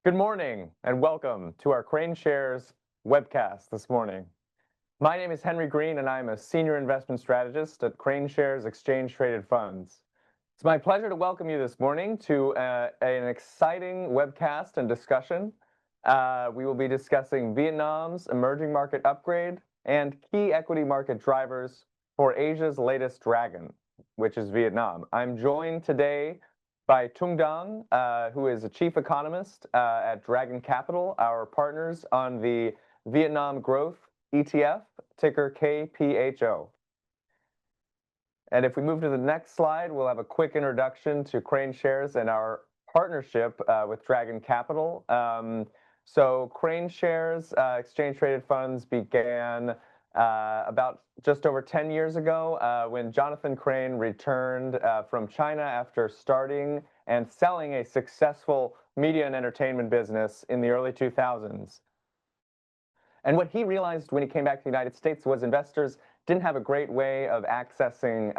Good morning and welcome to our KraneShares webcast this morning. My name is Henry Greene and I'm a senior investment strategist at KraneShares Exchange Traded Funds. It's my pleasure to welcome you this morning to an exciting webcast and discussion. We will be discussing Vietnam's emerging market upgrade and key equity market drivers for Asia's latest dragon, which is Vietnam. I'm joined today by Tung, who is a chief economist at Dragon Capital, our partners on the Vietnam Growth ETF, ticker KPHO. And if we move to the next slide, we'll have a quick introduction to KraneShares and our partnership with Dragon Capital. So KraneShares Exchange Traded Funds began about just over 10 years ago when Jonathan Crane returned from China after starting and selling a successful media and entertainment business in the early 2000s. And what he realized when he came back to the United States was investors didn't have a great way of accessing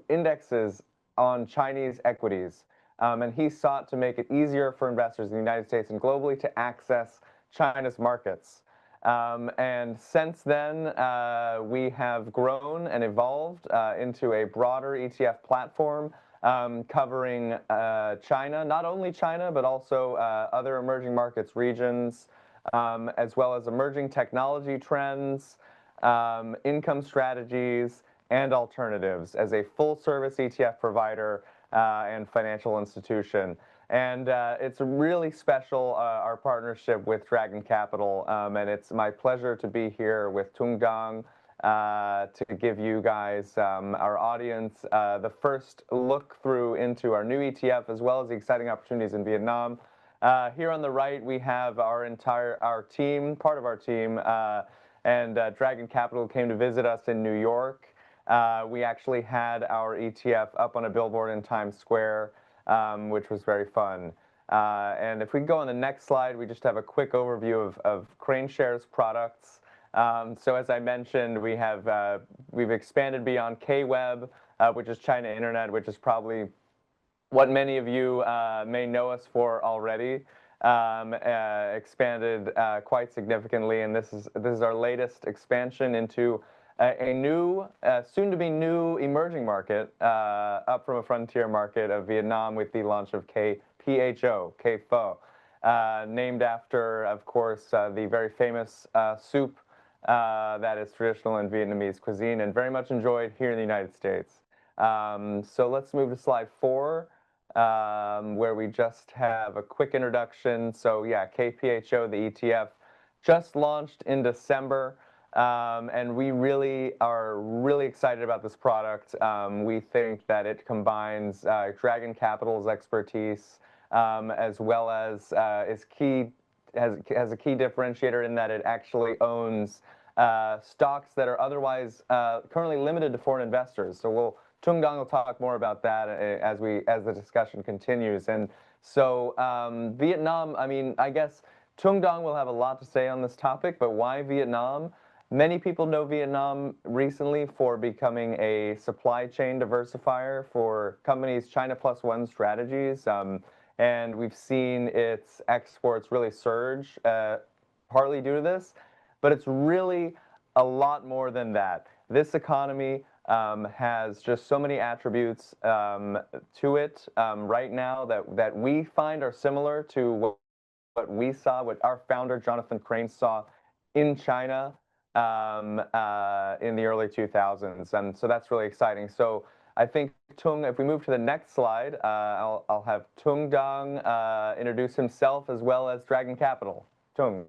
indexes on Chinese equities. And he sought to make it easier for investors in the United States and globally to access China's markets. And since then, we have grown and evolved into a broader ETF platform covering China, not only China, but also other emerging markets regions, as well as emerging technology trends, income strategies, and alternatives as a full-service ETF provider and financial institution. And it's really special, our partnership with Dragon Capital, and it's my pleasure to be here with Tung to give you guys, our audience, the first look through into our new ETF, as well as the exciting opportunities in Vietnam. Here on the right, we have our team, part of our team, and Dragon Capital came to visit us in New York. We actually had our ETF up on a billboard in Times Square, which was very fun. And if we go on the next slide, we just have a quick overview of KraneShares products. So as I mentioned, we've expanded beyond K-Web, which is China Internet, which is probably what many of you may know us for already. Expanded quite significantly, and this is our latest expansion into a new, soon-to-be new emerging market, up from a frontier market of Vietnam with the launch of KPHO, named after, of course, the very famous soup that is traditional in Vietnamese cuisine and very much enjoyed here in the United States. So let's move to slide 4, where we just have a quick introduction. So yeah, KPHO, the ETF, just launched in December. And we really are excited about this product. We think that it combines Dragon Capital's expertise as well as has a key differentiator in that it actually owns stocks that are otherwise currently limited to foreign investors. So Tung will talk more about that as the discussion continues. And so Vietnam, I mean, I guess Tung will have a lot to say on this topic, but why Vietnam? Many people know Vietnam recently for becoming a supply chain diversifier for companies' China Plus One strategies. And we've seen its exports really surge, partly due to this. But it's really a lot more than that. This economy has just so many attributes to it right now that we find are similar to what we saw, what our founder, Jonathan Crane, saw in China in the early 2000s, and so that's really exciting. So I think Tung, if we move to the next slide, I'll have Tung introduce himself as well as Dragon Capital. Tung.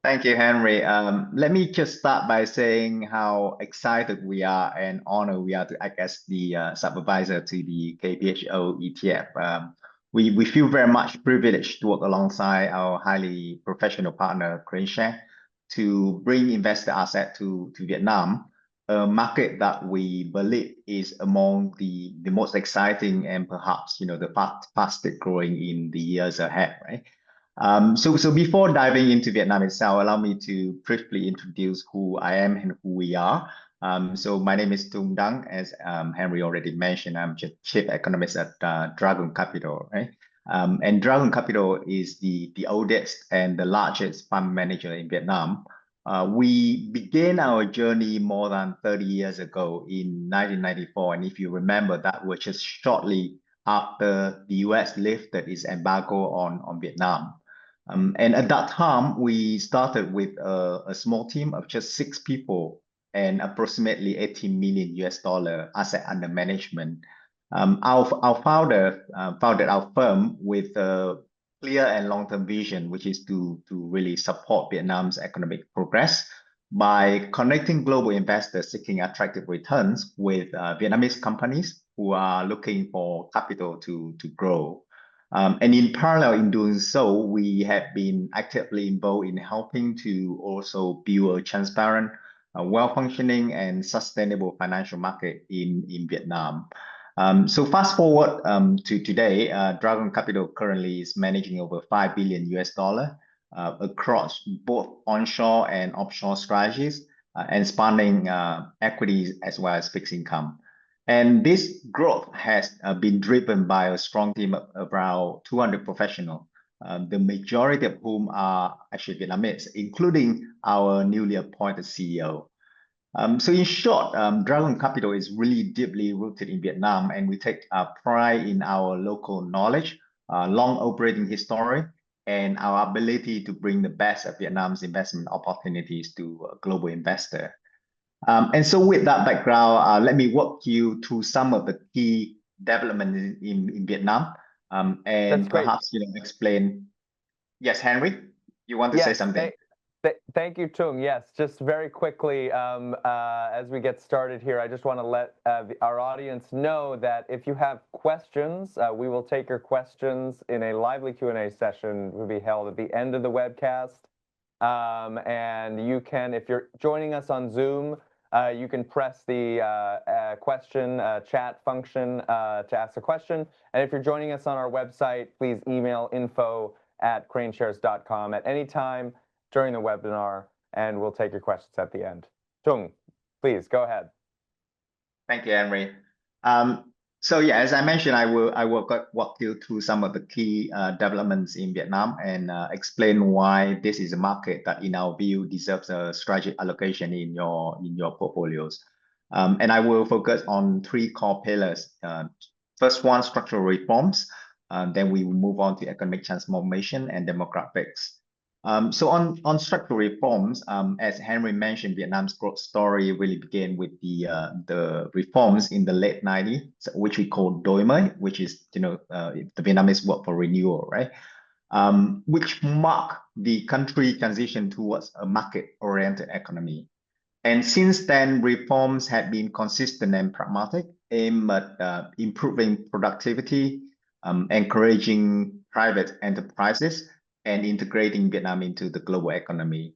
Thank you, Henry. Let me just start by saying how excited we are and honored we are to act as the supervisor to the KPHO ETF. We feel very much privileged to work alongside our highly professional partner, KraneShares, to bring investor asset to Vietnam, a market that we believe is among the most exciting and perhaps the fastest growing in the years ahead, right? So before diving into Vietnam itself, allow me to briefly introduce who I am and who we are. So my name is Tung Dang, as Henry already mentioned. I'm chief economist at Dragon Capital, right? And Dragon Capital is the oldest and the largest fund manager in Vietnam. We began our journey more than 30 years ago in 1994. And if you remember, that was just shortly after the US lifted its embargo on Vietnam. And at that time, we started with a small team of just 6 people and approximately 18 million US dollar asset under management. Our founder founded our firm with a clear and long-term vision, which is to really support Vietnam's economic progress by connecting global investors seeking attractive returns with Vietnamese companies who are looking for capital to grow. And in parallel, in doing so, we have been actively involved in helping to also build a transparent, well-functioning and sustainable financial market in Vietnam. So fast forward to today, Dragon Capital currently is managing over 5 billion US dollar across both onshore and offshore strategies and spanning equities as well as fixed income. And this growth has been driven by a strong team of around 200 professionals, the majority of whom are actually Vietnamese, including our newly appointed CEO. So in short, Dragon Capital is really deeply rooted in Vietnam, and we take pride in our local knowledge, long operating history, and our ability to bring the best of Vietnam's investment opportunities to a global investor. And so with that background, let me walk you through some of the key developments in Vietnam, and perhaps explain. Yes, Henry, you want to say something? Thank you, Tung. Yes, just very quickly, as we get started here, I just want to let our audience know that if you have questions, we will take your questions in a lively Q&A session will be held at the end of the webcast. And you can, if you're joining us on Zoom, you can press the question chat function to ask a question. And if you're joining us on our website, please email info@KraneShares.com at any time during the webinar, and we'll take your questions at the end. Tung, please go ahead. Thank you, Henry. So yeah, as I mentioned, I will walk you through some of the key developments in Vietnam and explain why this is a market that, in our view, deserves a strategic allocation in your portfolios. And I will focus on 3 core pillars. First one, structural reforms. Then we will move on to economic transformation and demographics. So on structural reforms, as Henry mentioned, Vietnam's growth story really began with the reforms in the late 90s, which we call Đổi mới, which is the Vietnamese word for renewal, right? Which marked the country transition towards a market-oriented economy. And since then, reforms have been consistent and pragmatic, aimed at improving productivity, encouraging private enterprises, and integrating Vietnam into the global economy.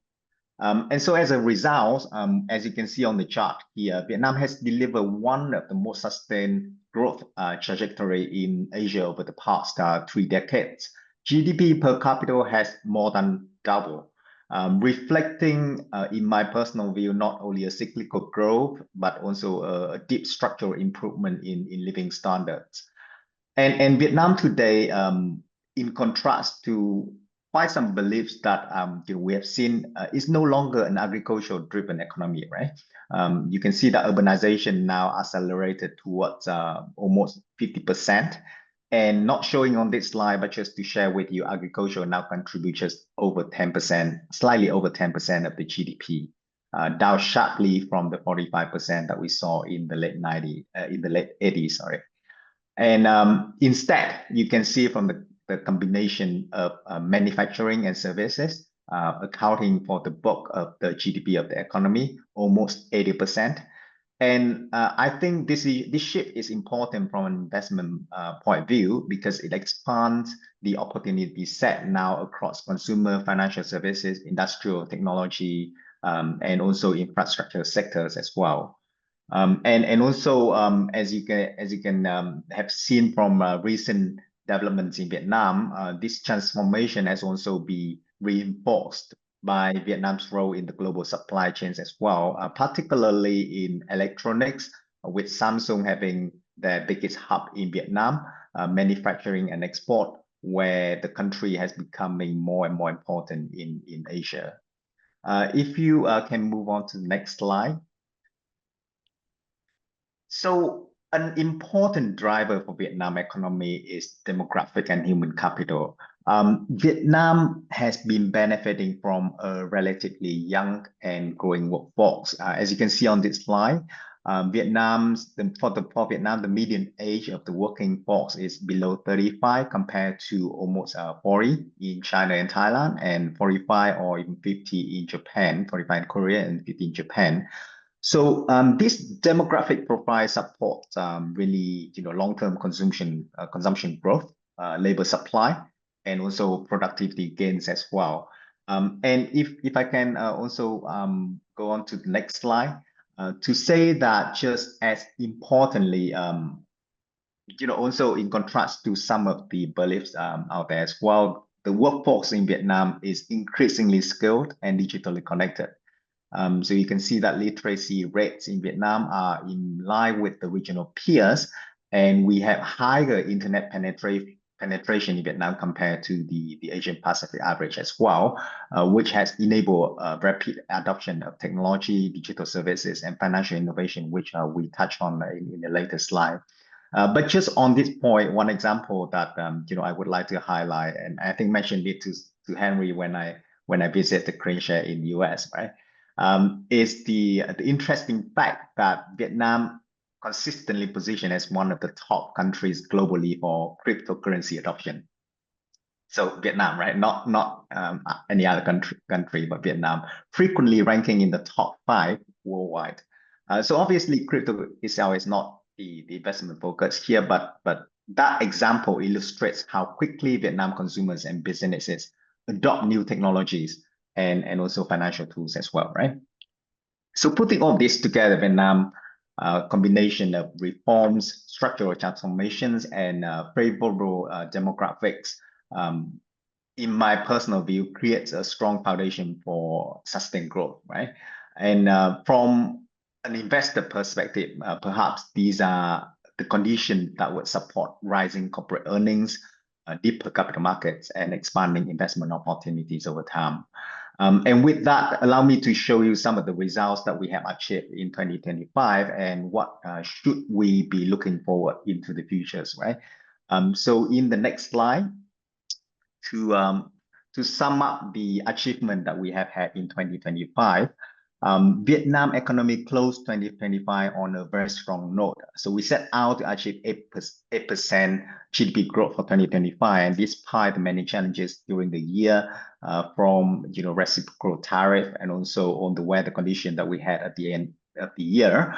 And so as a result, as you can see on the chart here, Vietnam has delivered one of the most sustained growth trajectory in Asia over the past 3 decades. GDP per capita has more than doubled, reflecting, in my personal view, not only a cyclical growth, but also a deep structural improvement in living standards. And Vietnam today, in contrast to quite some beliefs that we have seen, is no longer an agricultural-driven economy, right? You can see that urbanization now accelerated towards almost 50%. And not showing on this slide, but just to share with you, agriculture now contributes just over 10%, slightly over 10% of the GDP, down sharply from the 45% that we saw in the late 80s, sorry. And instead, you can see from the combination of manufacturing and services accounting for the bulk of the GDP of the economy, almost 80%. And I think this shift is important from an investment point of view because it expands the opportunity set now across consumer, financial services, industrial technology, and also infrastructure sectors as well. And also, as you can have seen from recent developments in Vietnam, this transformation has also been reinforced by Vietnam's role in the global supply chains as well, particularly in electronics, with Samsung having their biggest hub in Vietnam, manufacturing and export where the country has becoming more and more important in Asia. If you can move on to the next slide. So an important driver for Vietnam economy is demographic and human capital. Vietnam has been benefiting from a relatively young and growing workforce. As you can see on this slide, for Vietnam, the median age of the working force is below 35 compared to almost 40 in China and Thailand, and 45 or even 50 in Japan, 45 in Korea and 50 in Japan. So this demographic profile supports really long-term consumption growth, labor supply, and also productivity gains as well. And if I can also go on to the next slide, to say that just as importantly, also in contrast to some of the beliefs out there as well, the workforce in Vietnam is increasingly skilled and digitally connected. So you can see that literacy rates in Vietnam are in line with the regional peers, and we have higher internet penetration in Vietnam compared to the Asian Pacific average as well, which has enabled rapid adoption of technology, digital services, and financial innovation, which we touch on in the later slide. But just on this point, one example that I would like to highlight, and I think mentioned it to Henry when I visit the KraneShares in the US, right? Is the interesting fact that Vietnam consistently positioned as one of the top countries globally for cryptocurrency adoption. So Vietnam, right? Not any other country, but Vietnam, frequently ranking in the top 5 worldwide. So obviously, crypto itself is not the investment focus here, but that example illustrates how quickly Vietnam consumers and businesses adopt new technologies and also financial tools as well, right? So putting all this together, Vietnam, combination of reforms, structural transformations, and favorable demographics, in my personal view, creates a strong foundation for sustained growth, right? And from an investor perspective, perhaps these are the conditions that would support rising corporate earnings, deeper capital markets, and expanding investment opportunities over time. And with that, allow me to show you some of the results that we have achieved in 2025 and what should we be looking forward into the futures, right? So in the next slide, to sum up the achievement that we have had in 2025, Vietnam economy closed 2025 on a very strong note. So we set out to achieve 8% GDP growth for 2025, and despite the many challenges during the year, from reciprocal tariff and also on the weather condition that we had at the end of the year,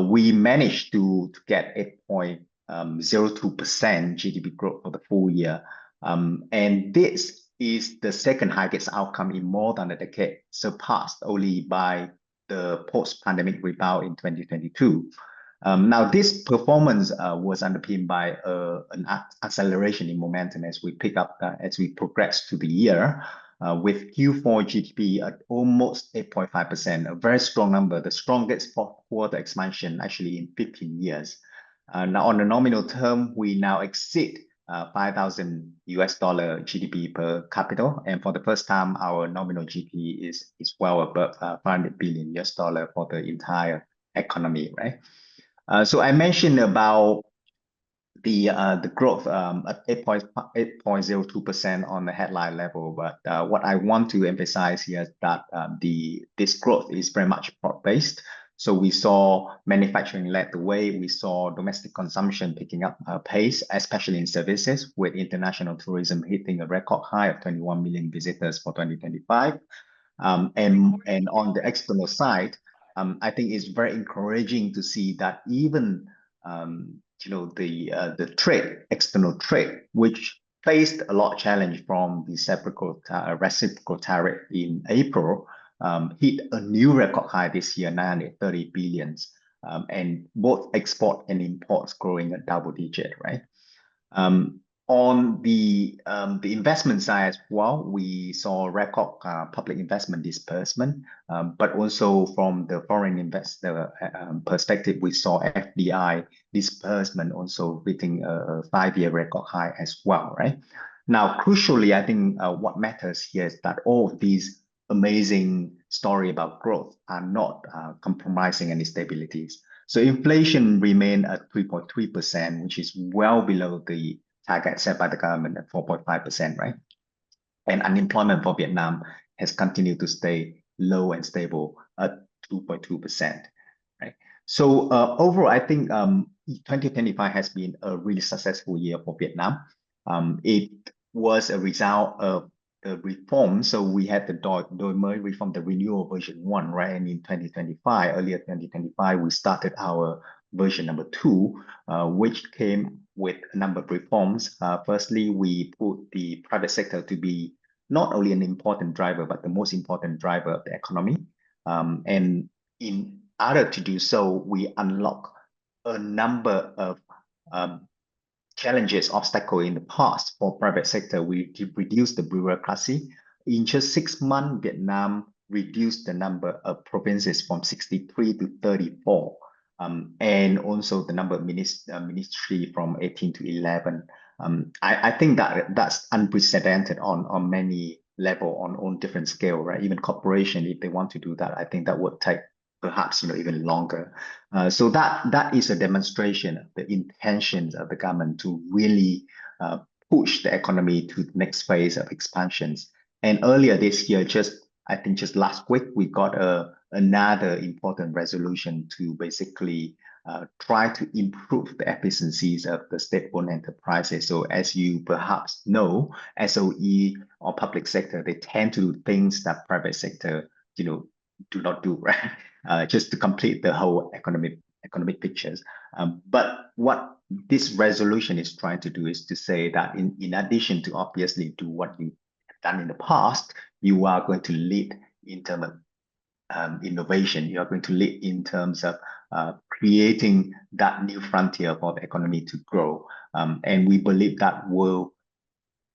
we managed to get 8.02% GDP growth for the full year. And this is the second highest outcome in more than a decade, surpassed only by the post-pandemic rebound in 2022. Now, this performance was underpinned by an acceleration in momentum as we as we progress through the year, with Q4 GDP at almost 8.5%, a very strong number, the strongest fourth quarter expansion actually in 15 years. Now, on a nominal term, we now exceed $5,000 GDP per capita, and for the first time, our nominal GDP is well above $500 billion for the entire economy, right? So I mentioned about the growth at 8.02% on the headline level, but what I want to emphasize here is that this growth is very much broad-based. So we saw manufacturing led the way. We saw domestic consumption picking up pace, especially in services, with international tourism hitting a record high of 21 million visitors for 2025. And on the external side, I think it's very encouraging to see that even the external trade, which faced a lot of challenge from the reciprocal tariff in April, hit a new record high this year, 930 billion, and both export and imports growing at double digit, right? On the investment side as well, we saw record public investment disbursement, but also from the foreign investor perspective, we saw FDI disbursement also hitting a 5-year record high as well, right? Now, crucially, I think what matters here is that all of these amazing story about growth are not compromising any stabilities. So inflation remained at 3.3%, which is well below the target set by the government at 4.5%, right? And unemployment for Vietnam has continued to stay low and stable at 2.2%, right? So overall, I think 2025 has been a really successful year for Vietnam. It was a result of the reform. So we had the Đổi mới reform, the renewal version 1, right? And in 2025, earlier 2025, we started our version number 2, which came with a number of reforms. Firstly, we put the private sector to be not only an important driver, but the most important driver of the economy. And in order to do so, we unlock a number of challenges, obstacles in the past for private sector. We reduced the bureaucracy. In just 6 months, Vietnam reduced the number of provinces from 63 to 34. And also the number of ministry from 18 to 11. I think that's unprecedented on many level, on different scale, right? Even corporation, if they want to do that, I think that would take perhaps even longer. So that is a demonstration of the intentions of the government to really push the economy to the next phase of expansions. And earlier this year, I think just last week, we got another important resolution to basically try to improve the efficiencies of the state-owned enterprises. So as you perhaps know, SOE or public sector, they tend to do things that private sector, do not do, right? Just to complete the whole economic pictures. But what this resolution is trying to do is to say that in addition to obviously do what you have done in the past, you are going to lead in terms of innovation. You are going to lead in terms of creating that new frontier for the economy to grow. And we believe that will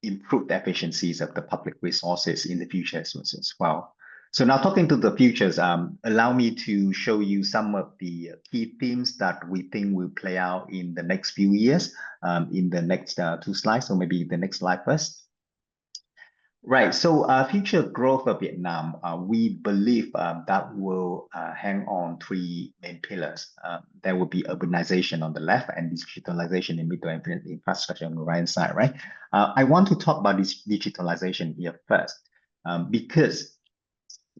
improve the efficiencies of the public resources in the future as well. So now talking to the futures, allow me to show you some of the key themes that we think will play out in the next few years in the next 2 slides, or maybe the next slide first. Right, so future growth of Vietnam, we believe that will hang on 3 main pillars. There will be urbanization on the left and digitalization in middle and infrastructure on the right side, right? I want to talk about this digitalization here first, because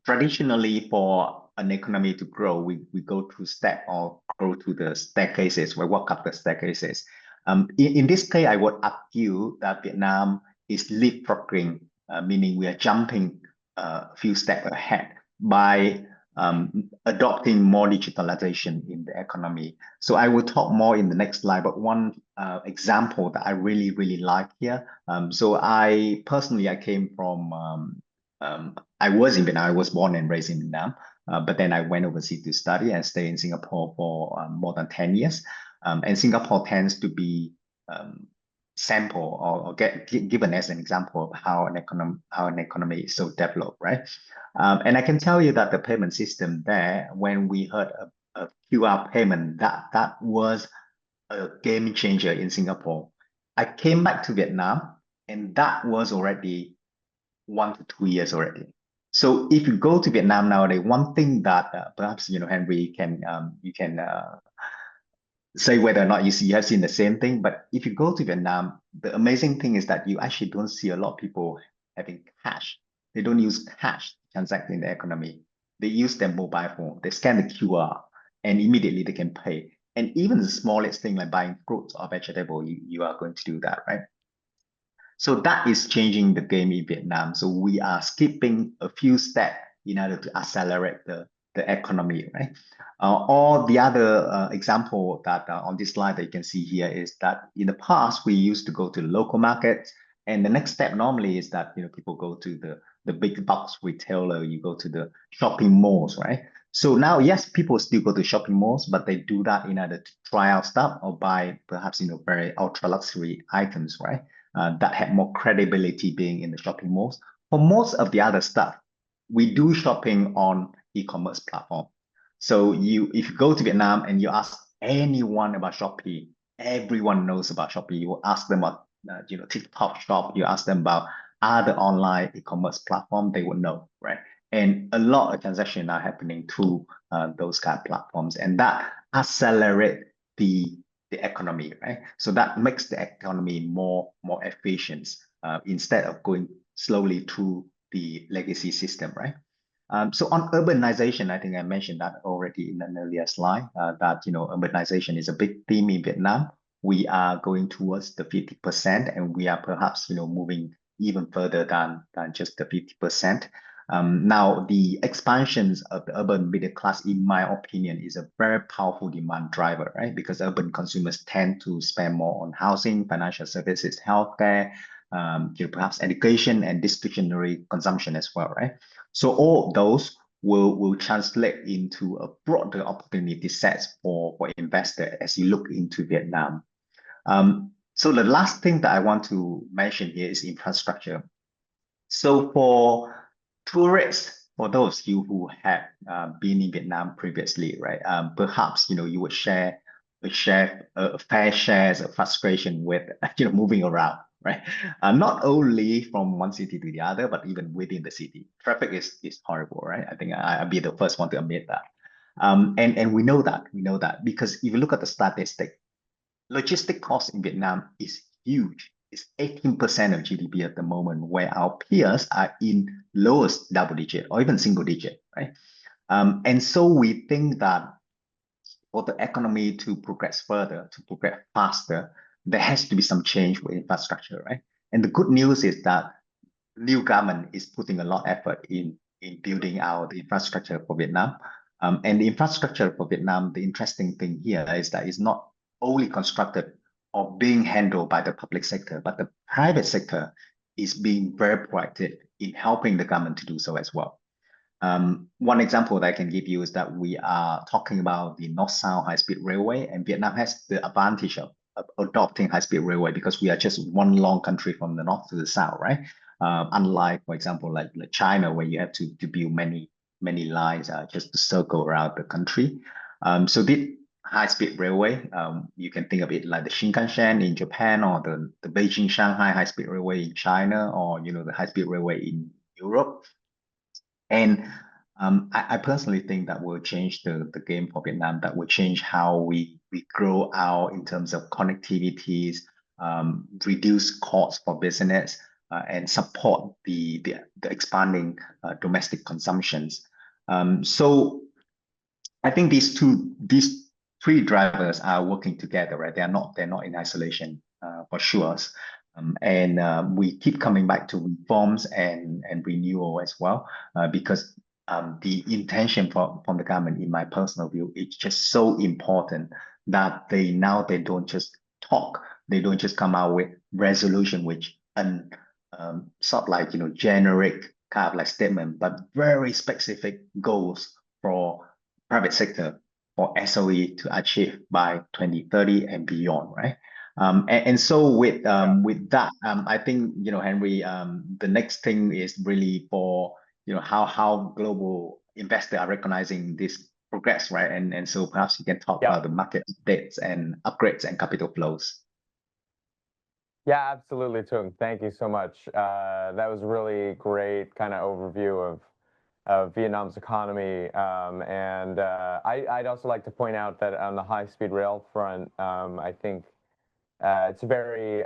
traditionally for an economy to grow, we go through step or go through the staircases, we walk up the staircases. In this case, I would argue that Vietnam is leapfrogging, meaning we are jumping a few steps ahead by adopting more digitalization in the economy. So I will talk more in the next slide, but one example that I really, really like here. So I came from I was in Vietnam. I was born and raised in Vietnam, but then I went overseas to study and stay in Singapore for more than 10 years. And Singapore tends to be sample or given as an example of how an economy is so developed, right? And I can tell you that the payment system there, when we heard of QR payment, that was a game changer in Singapore. I came back to Vietnam, and that was already 1 to 2 years already. So if you go to Vietnam nowadays, one thing that perhaps Henry you can say whether or not you have seen the same thing. But if you go to Vietnam, the amazing thing is that you actually don't see a lot of people having cash. They don't use cash to transact in the economy. They use their mobile phone. They scan the QR, and immediately they can pay. And even the smallest thing like buying fruits or vegetable, you are going to do that, right? So that is changing the game in Vietnam. So we are skipping a few steps in order to accelerate the economy, right? Or the other example that on this slide that you can see here is that in the past, we used to go to local markets. And the next step normally is that people go to the big box retailer, you go to the shopping malls, right? So now, yes, people still go to shopping malls, but they do that in order to try out stuff or buy perhaps very ultra luxury items, right? That have more credibility being in the shopping malls. For most of the other stuff, we do shopping on e-commerce platform. So if you go to Vietnam and you ask anyone about Shopee, everyone knows about Shopee. You will ask them about TikTok shop, you ask them about other online e-commerce platform, they would know, right? And a lot of transactions are happening through those kind of platforms, and that accelerate the economy, right? So that makes the economy more efficient instead of going slowly through the legacy system, right? So on urbanization, I think I mentioned that already in an earlier slide, that urbanization is a big theme in Vietnam. We are going towards the 50%, and we are perhaps moving even further than just the 50%. Now, the expansions of the urban middle class, in my opinion, is a very powerful demand driver, right? Because urban consumers tend to spend more on housing, financial services, healthcare, perhaps education and discretionary consumption as well, right? So all of those will translate into a broader opportunity sets for investors as you look into Vietnam. So the last thing that I want to mention here is infrastructure. So for tourists, for those you who have been in Vietnam previously, right? Perhaps you would share a fair shares of frustration with moving around, right? Not only from one city to the other, but even within the city. Traffic is horrible, right? I think I'll be the first one to admit that. And we know that because if you look at the statistic, logistic cost in Vietnam is huge. It's 18% of GDP at the moment, where our peers are in lowest double digit or even single digit, right? And so we think that for the economy to progress further, to progress faster, there has to be some change with infrastructure, right? And the good news is that new government is putting a lot of effort in building out the infrastructure for Vietnam. And the infrastructure for Vietnam, the interesting thing here is that it's not only constructed or being handled by the public sector, but the private sector is being very proactive in helping the government to do so as well. One example that I can give you is that we are talking about the North-South high-speed railway, and Vietnam has the advantage of adopting high-speed railway because we are just one long country from the north to the south, right? Unlike, for example, like China, where you have to build many lines just to circle around the country. So this high-speed railway, you can think of it like the Shinkansen in Japan, or the Beijing-Shanghai high-speed railway in China, or the high-speed railway in Europe. And I personally think that will change the game for Vietnam. That will change how we grow out in terms of connectivities, reduce costs for business, and support the expanding domestic consumptions. So I think these three drivers are working together, right? They're not in isolation for sure. And we keep coming back to reforms and renewal as well, because the intention from the government, in my personal view, it's just so important that they don't just talk, they don't just come out with resolution which sort of like generic kind of like statement, but very specific goals for private sector, for SOE to achieve by 2030 and beyond, right? And so with that, I think Henry, the next thing is really for how global investors are recognizing this progress, right? And so perhaps you can talk about the market updates and upgrades and capital flows. Yeah, absolutely, Tung. Thank you so much. That was a really great kind of overview of Vietnam's economy. And I'd also like to point out that on the high-speed rail front, I think it's very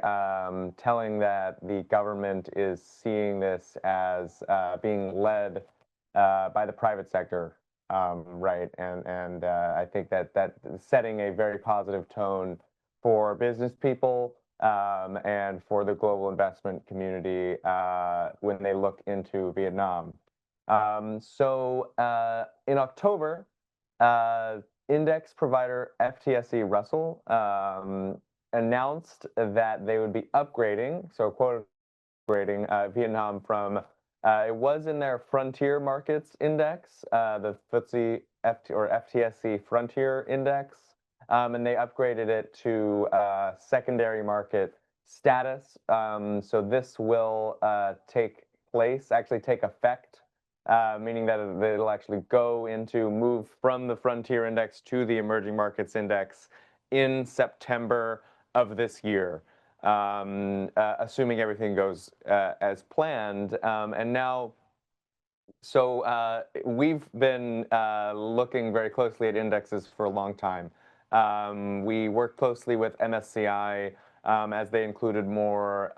telling that the government is seeing this as being led by the private sector, right? And I think that setting a very positive tone for business people and for the global investment community when they look into Vietnam. So in October, index provider FTSE Russell announced that they would be upgrading, so quote upgrading Vietnam from, it was in their frontier markets index, the FTSE or FTSE Frontier Index, and they upgraded it to secondary market status. So this will take effect, meaning that it'll actually move from the Frontier Index to the Emerging Markets Index in September of this year. assuming everything goes as planned. And now, so we've been looking very closely at indexes for a long time. We worked closely with MSCI as they included more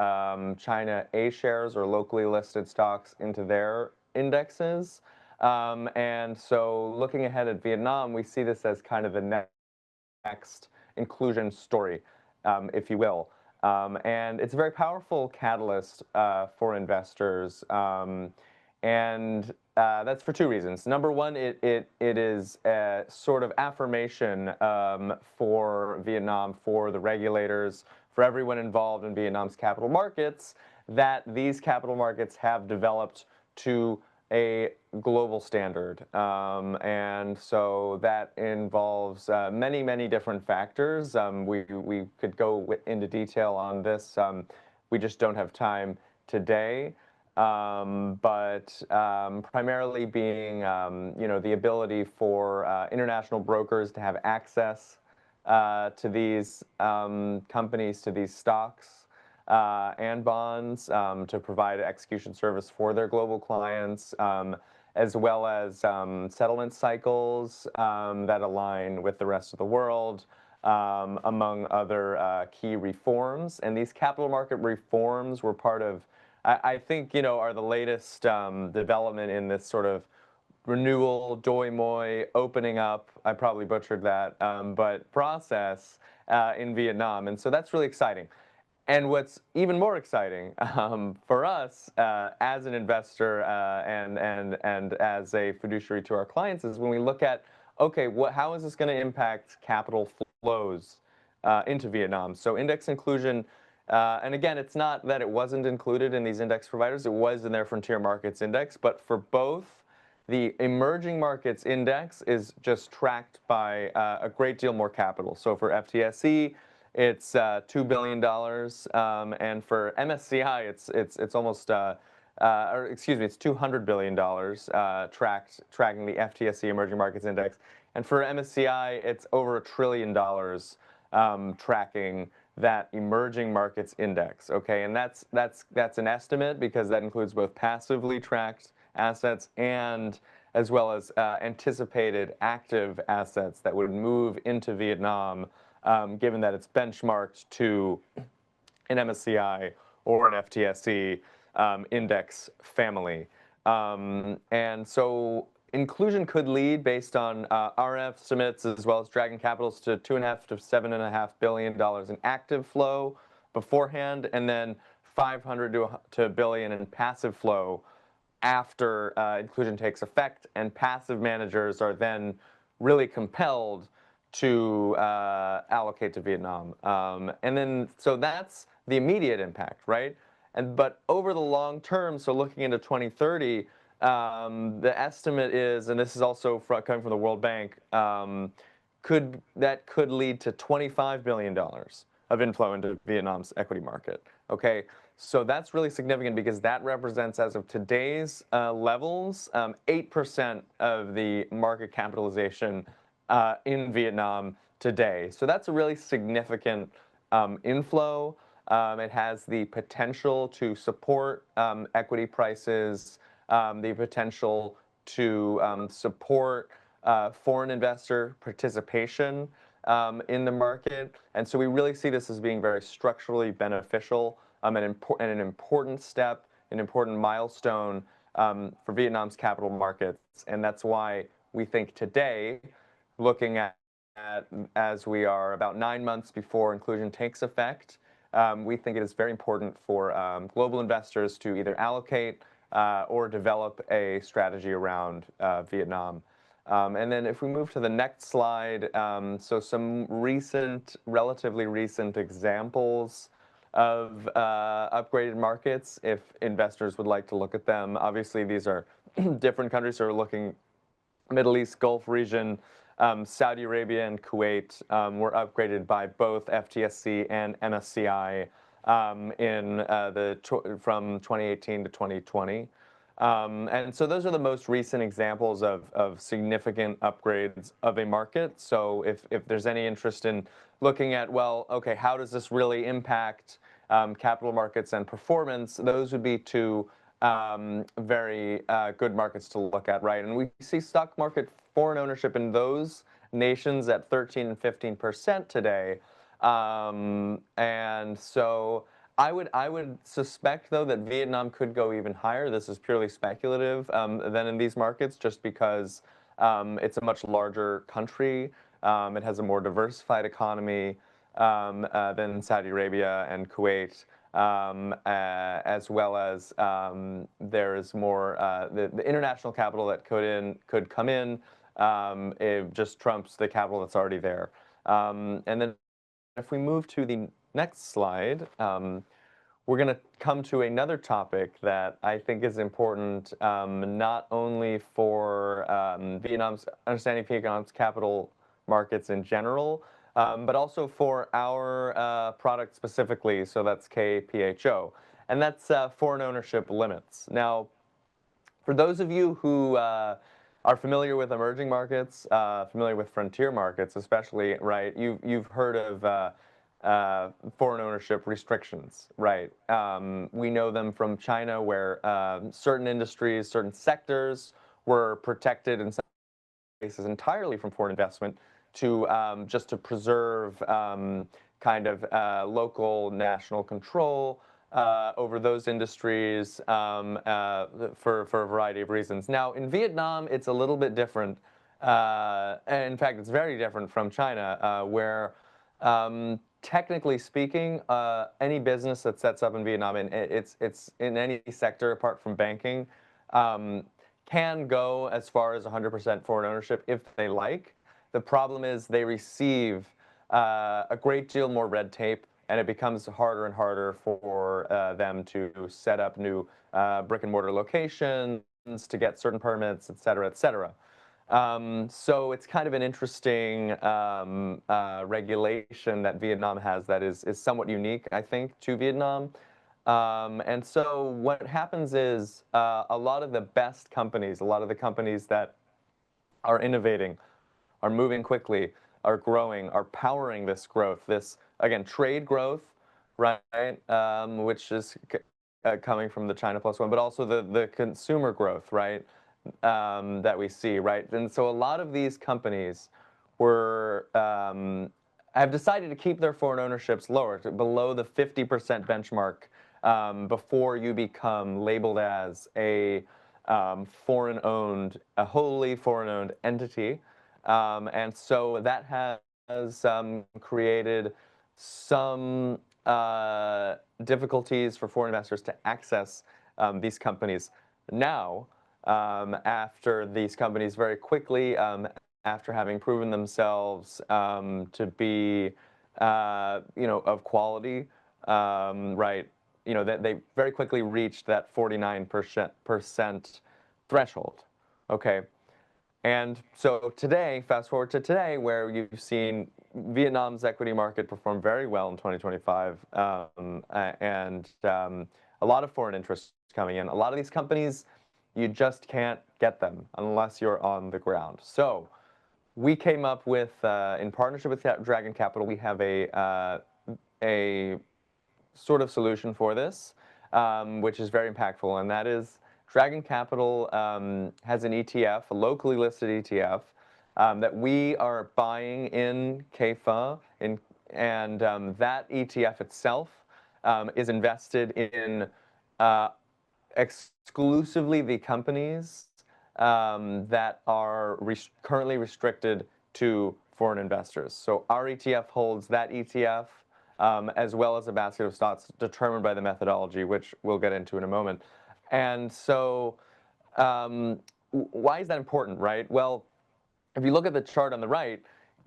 China A shares or locally listed stocks into their indexes. And so looking ahead at Vietnam, we see this as kind of the next inclusion story, if you will. And it's a very powerful catalyst for investors. And that's for two reasons. Number one, it is a sort of affirmation for Vietnam, for the regulators, for everyone involved in Vietnam's capital markets, that these capital markets have developed to a global standard. And so that involves many, many different factors. We could go into detail on this. We just don't have time today. But primarily being, the ability for international brokers to have access to these companies, to these stocks and bonds, to provide execution service for their global clients, as well as settlement cycles that align with the rest of the world, among other key reforms. And these capital market reforms were part of, I think, are the latest development in this sort of renewal, doi moi, opening up, I probably butchered that, but process in Vietnam. And so that's really exciting. And what's even more exciting for us as an investor and as a fiduciary to our clients is when we look at, okay, how is this going to impact capital flows into Vietnam? So index inclusion, and again, it's not that it wasn't included in these index providers. It was in their frontier markets index. But for both, the emerging markets index is just tracked by a great deal more capital. So for FTSE, it's $2 billion, and for MSCI, it's almost, or excuse me, it's $200 billion tracking the FTSE Emerging Markets Index, and for MSCI, it's over $1 trillion tracking that Emerging Markets Index. Okay, and that's an estimate because that includes both passively tracked assets and as well as anticipated active assets that would move into Vietnam. Given that it's benchmarked to an MSCI or an FTSE index family. And so inclusion could lead, based on our estimates as well as Dragon Capital's, to $2.5 to $7.5 billion in active flow beforehand, and then 500 to $1 billion in passive flow after inclusion takes effect, and passive managers are then really compelled to allocate to Vietnam. And then, so that's the immediate impact, right? But over the long term, so looking into 2030, the estimate is, and this is also coming from the World Bank, could lead to $25 billion of inflow into Vietnam's equity market. Okay, so that's really significant because that represents, as of today's levels, 8% of the market capitalization in Vietnam today. So that's a really significant inflow. It has the potential to support equity prices, the potential to support foreign investor participation in the market. And so we really see this as being very structurally beneficial and an important step, an important milestone for Vietnam's capital markets. And that's why we think today, looking at as we are about 9 months before inclusion takes effect, we think it is very important for global investors to either allocate or develop a strategy around Vietnam. And then if we move to the next slide, so some relatively recent examples of upgraded markets, if investors would like to look at them. Obviously, these are different countries, so we're looking Middle East, Gulf region, Saudi Arabia and Kuwait were upgraded by both FTSE and MSCI from 2018 to 2020. And so those are the most recent examples of significant upgrades of a market. So if there's any interest in looking at, well, okay, how does this really impact capital markets and performance, those would be two very good markets to look at, right? And we see stock market foreign ownership in those nations at 13 and 15% today. And so I would suspect, though, that Vietnam could go even higher. This is purely speculative than in these markets, just because it's a much larger country. It has a more diversified economy than Saudi Arabia and Kuwait, as well as there is more the international capital that could come in. It just trumps the capital that's already there. And then if we move to the next slide, we're going to come to another topic that I think is important, not only for Vietnam's understanding of Vietnam's capital markets in general, but also for our product specifically. So that's KPHO, and that's foreign ownership limits. Now, for those of you who are familiar with emerging markets, familiar with frontier markets especially, right, you've heard of foreign ownership restrictions, right? We know them from China, where certain industries, certain sectors were protected in some cases entirely from foreign investment to just to preserve kind of local national control over those industries for a variety of reasons. Now, in Vietnam, it's a little bit different. And in fact, it's very different from China, where technically speaking, any business that sets up in Vietnam, and it's in any sector apart from banking, can go as far as 100% foreign ownership if they like. The problem is they receive a great deal more red tape, and it becomes harder and harder for them to set up new brick and mortar locations, to get certain permits, et cetera, et cetera. So it's kind of an interesting regulation that Vietnam has that is somewhat unique, I think, to Vietnam. And so what happens is a lot of the best companies, a lot of the companies that are innovating, are moving quickly, are growing, are powering this growth, this, again, trade growth, right, which is coming from the China Plus One, but also the consumer growth, right, that we see, right? And so a lot of these companies were have decided to keep their foreign ownerships lower, to below the 50% benchmark, before you become labeled as a foreign-owned, a wholly foreign-owned entity. And so that has created some difficulties for foreign investors to access these companies now, after these companies very quickly, after having proven themselves to be, of quality, right, that they very quickly reached that 49% threshold, okay? And so today, fast forward to today, where you've seen Vietnam's equity market perform very well in 2025, and a lot of foreign interest coming in. A lot of these companies, you just can't get them unless you're on the ground. So we came up with, in partnership with Dragon Capital, we have a sort of solution for this, which is very impactful, and that is Dragon Capital has an ETF, a locally listed ETF, that we are buying in KPHO, and that ETF itself is invested in exclusively the companies that are currently restricted to foreign investors. So our ETF holds that ETF, as well as a basket of stocks determined by the methodology, which we'll get into in a moment. And so why is that important, right? Well, if you look at the chart on the right,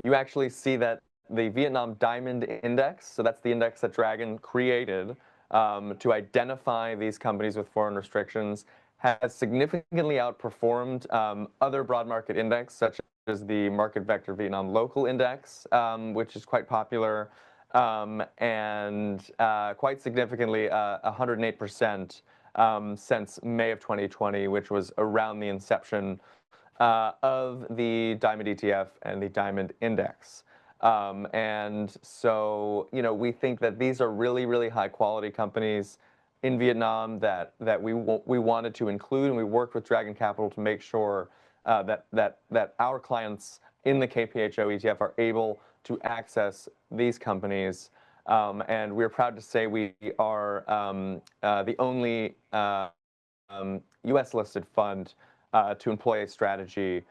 you actually see that the Vietnam Diamond Index, so that's the index that Dragon created to identify these companies with foreign restrictions, has significantly outperformed other broad market index, such as the Market Vector Vietnam Local Index, which is quite popular, and quite significantly 108% since May of 2020, which was around the inception of the Diamond ETF and the Diamond Index. And so, we think that these are really, really high quality companies in Vietnam that we wanted to include, and we worked with Dragon Capital to make sure that our clients in the KPHO ETF are able to access these companies. And we're proud to say we are the only U.S. listed fund to employ a strategy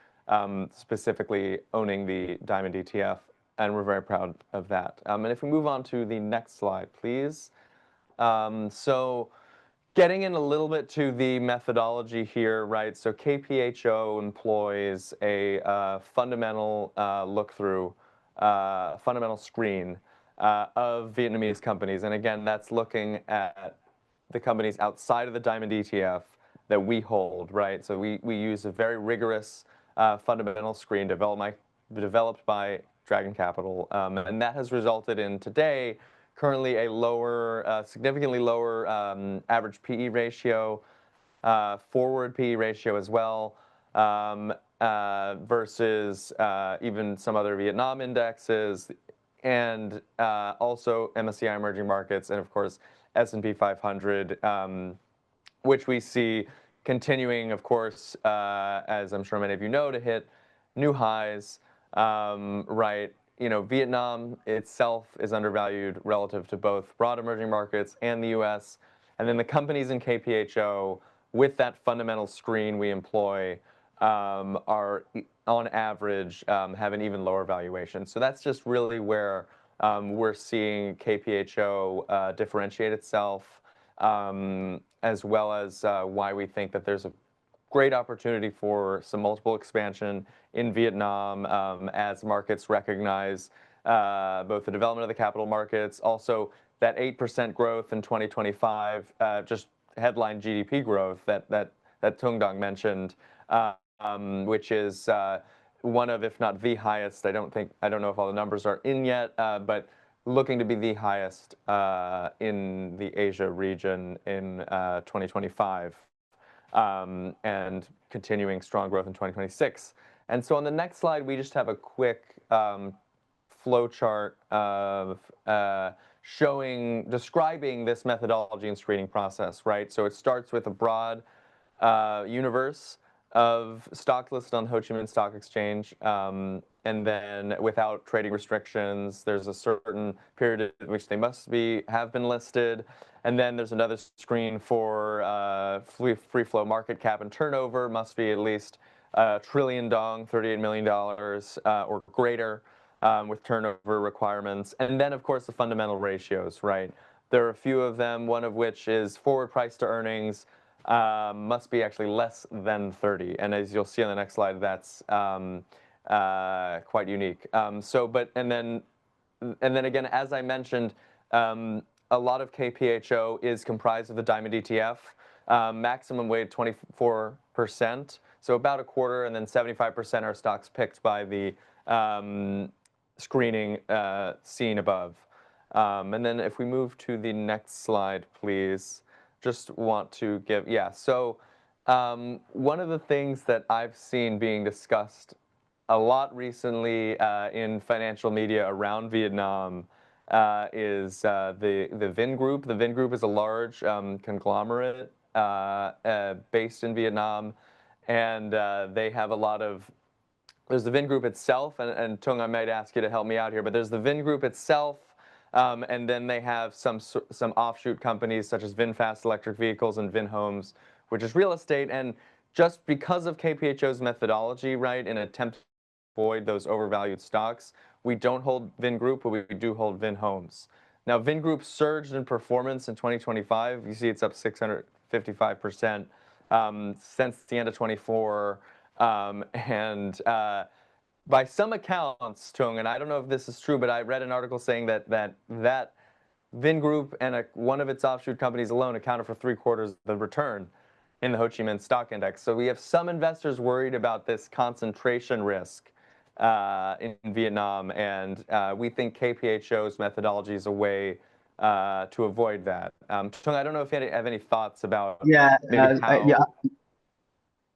specifically owning the Diamond ETF, and we're very proud of that. And if we move on to the next slide, please. So getting in a little bit to the methodology here, right? So KPHO employs a fundamental look-through, fundamental screen of Vietnamese companies. And again, that's looking at the companies outside of the Diamond ETF that we hold, right? So we use a very rigorous fundamental screen developed by Dragon Capital, and that has resulted in today currently a lower, significantly lower average PE ratio, forward PE ratio as well, versus even some other Vietnam indexes, and also MSCI emerging markets, and of course S&P 500, which we see continuing, of course, as I'm sure many of you know, to hit new highs, right? Vietnam itself is undervalued relative to both broad emerging markets and the US. And then the companies in KPHO, with that fundamental screen we employ, are on average have an even lower valuation. So that's just really where we're seeing KPHO differentiate itself, as well as why we think that there's a great opportunity for some multiple expansion in Vietnam as markets recognize both the development of the capital markets, also that 8% growth in 2025, just headline GDP growth that Tung mentioned, which is one of, if not the highest. I don't know if all the numbers are in yet, but looking to be the highest in the Asia region in 2025. And continuing strong growth in 2026. And so on the next slide, we just have a quick flow chart of describing this methodology and screening process, right? So it starts with a broad universe of stocks listed on Ho Chi Minh Stock Exchange, and then without trading restrictions, there's a certain period at which they have been listed. And then there's another screen for free flow market cap and turnover, must be at least $1 trillion, $38 million or greater, with turnover requirements. And then, of course, the fundamental ratios, right? There are a few of them, one of which is forward price to earnings, must be actually less than 30. And as you'll see on the next slide, that's quite unique. And then again, as I mentioned, a lot of KPHO is comprised of the Diamond ETF, maximum weight 24%, so about a quarter, and then 75% are stocks picked by the screening seen above. And then if we move to the next slide, please, just want to give, so one of the things that I've seen being discussed a lot recently in financial media around Vietnam is the Vin Group. The Vin Group is a large conglomerate based in Vietnam, and they have a lot of. There's the Vin Group itself, and Tung, I might ask you to help me out here, but there's the Vin Group itself, and then they have some offshoot companies such as VinFast Electric Vehicles and VinHomes, which is real estate. And just because of KPHO's methodology, right, in an attempt to avoid those overvalued stocks, we don't hold Vin Group, but we do hold VinHomes. Now, Vin Group surged in performance in 2025. You see it's up 655% since the end of 24. And by some accounts, Tung, and I don't know if this is true, but I read an article saying that Vin Group and one of its offshoot companies alone accounted for 3/4 of the return in the Ho Chi Minh Stock Index. So we have some investors worried about this concentration risk in Vietnam, and we think KPHO's methodology is a way to avoid that. Tung, I don't know if you have any thoughts about maybe how.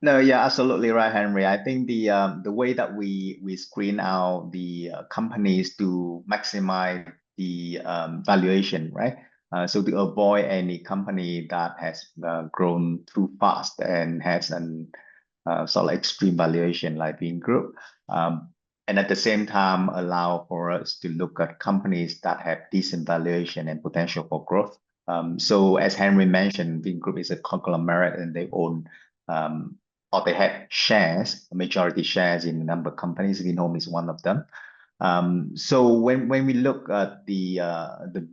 No, yeah, absolutely right, Henry. I think the way that we screen out the companies to maximize the valuation, right? So to avoid any company that has grown too fast and has an sort of extreme valuation like Bean Group, um, and at the same time allow for us to look at companies that have decent valuation and potential for growth. So as Henry mentioned, Bean Group is a conglomerate and they own or they had shares, majority shares in a number of companies. Vinhome is one of them. So when we look at the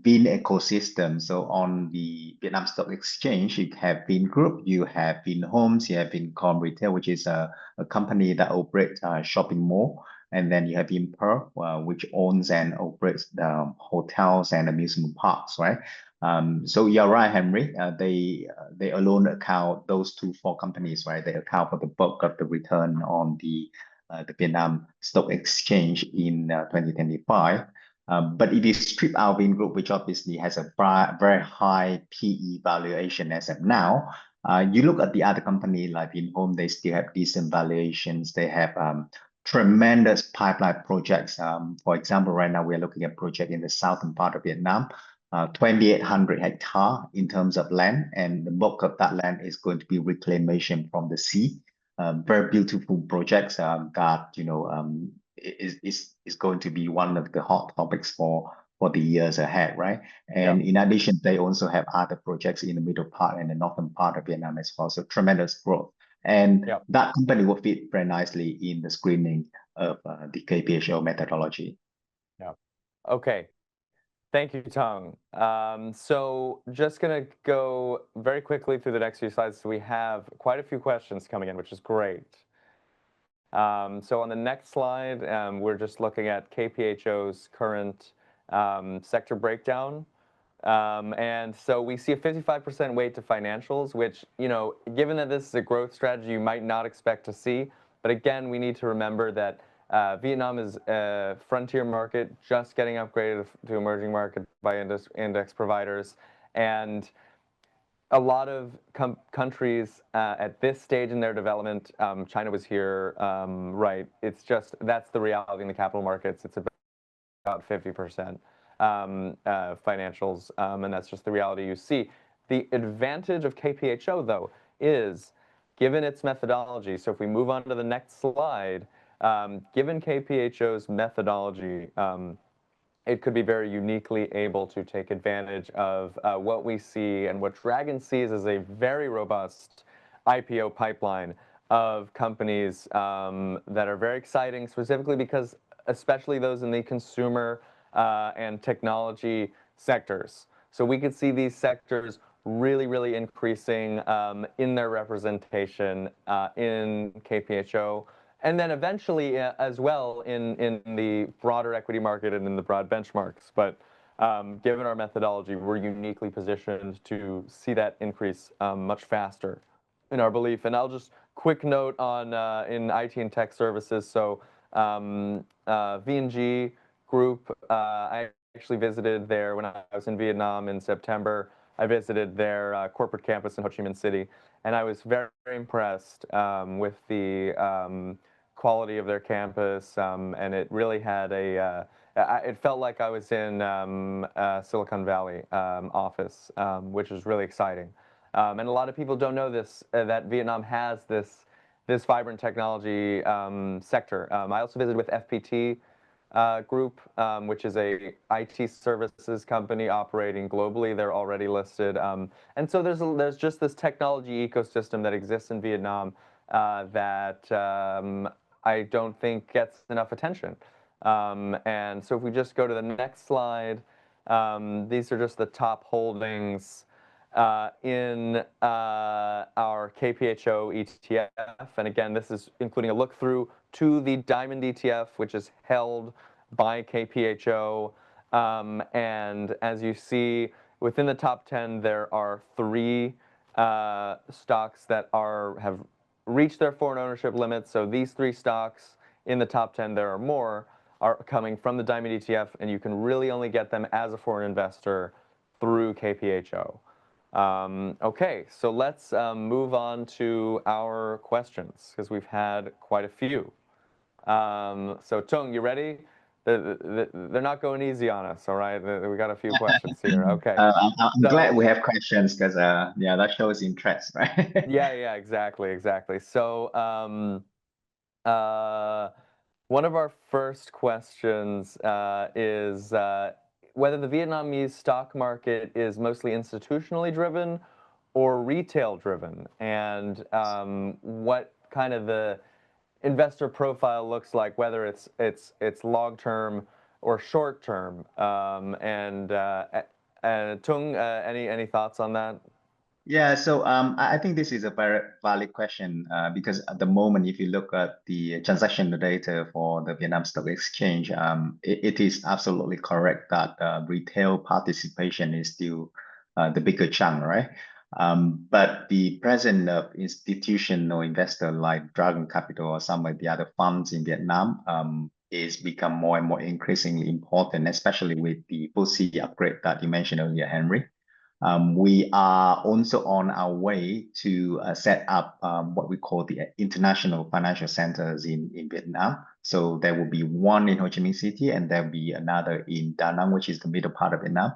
Bean ecosystem, so on the Vietnam Stock Exchange, you have Bean Group, you have Bean Homes, you have Vincom Retail, which is a company that operates a shopping mall, and then you have Vinpearl, which owns and operates the hotels and amusement parks, right? So you're right, Henry. They alone account those four companies, right? They account for the bulk of the return on the Vietnam Stock Exchange in 2025. But if you strip out Vingroup, which obviously has a very high PE valuation as of now, you look at the other company like Vinhome, they still have decent valuations. They have tremendous pipeline projects. For example, right now we're looking at project in the southern part of Vietnam, 2,800 hectare in terms of land, and the bulk of that land is going to be reclamation from the sea. Very beautiful projects that is going to be one of the hot topics for the years ahead, right? And in addition, they also have other projects in the middle part and the northern part of Vietnam as well. So tremendous growth, and that company will fit very nicely in the screening of the KPHO methodology. Yeah. Okay. Thank you, Tung. So just going to go very quickly through the next few slides. So we have quite a few questions coming in, which is great. So on the next slide, we're just looking at KPHO's current sector breakdown. And so we see a 55% weight to financials, which, given that this is a growth strategy, you might not expect to see. But again, we need to remember that Vietnam is a frontier market, just getting upgraded to emerging market by index providers. And a lot of countries at this stage in their development, China was here, right? It's just, that's the reality in the capital markets. It's about 50% financials, and that's just the reality you see. The advantage of KPHO, though, is given its methodology. So if we move on to the next slide, given KPHO's methodology, it could be very uniquely able to take advantage of what we see and what Dragon sees as a very robust IPO pipeline of companies that are very exciting, specifically because especially those in the consumer and technology sectors. So we could see these sectors really, really increasing in their representation in KPHO. And then eventually as well in the broader equity market and in the broad benchmarks. But given our methodology, we're uniquely positioned to see that increase much faster in our belief. And I'll just quick note on in IT and tech services. So V&G Group, I actually visited there when I was in Vietnam in September. I visited their corporate campus in Ho Chi Minh City, and I was very, very impressed with the quality of their campus, and it really had it felt like I was in Silicon Valley office, which is really exciting. And a lot of people don't know this, that Vietnam has this vibrant technology sector. I also visited with FPT Group, which is a IT services company operating globally. They're already listed. And so there's just this technology ecosystem that exists in Vietnam that I don't think gets enough attention. And so if we just go to the next slide, these are just the top holdings in our KPHO ETF. And again, this is including a look through to the Diamond ETF, which is held by KPHO. And as you see, within the top 10, there are 3 stocks that have reached their foreign ownership limits. So these 3 stocks in the top 10, there are more, are coming from the Diamond ETF, and you can really only get them as a foreign investor through KPHO. Okay, so let's move on to our questions because we've had quite a few. So Tung, you ready? They're not going easy on us, all right? We got a few questions here. Okay, I'm glad we so have questions because yeah, that shows interest, right? yeah, exactly. So one of our first questions is whether the Vietnamese stock market is mostly institutionally driven or retail driven, and what kind of the investor profile looks like, whether it's long term or short term. And Tung, any thoughts on that? Yeah, so I think this is a very valid question because at the moment, if you look at the transaction data for the Vietnam Stock Exchange, it is absolutely correct that retail participation is still the bigger chunk, right? But the presence of institutional investor like Dragon Capital or some of the other funds in Vietnam is become more and more increasingly important, especially with the FTSE upgrade that you mentioned earlier, Henry. We are also on our way to set up what we call the international financial centers in Vietnam. So there will be one in Ho Chi Minh City and there will be another in Da Nang, which is the middle part of Vietnam.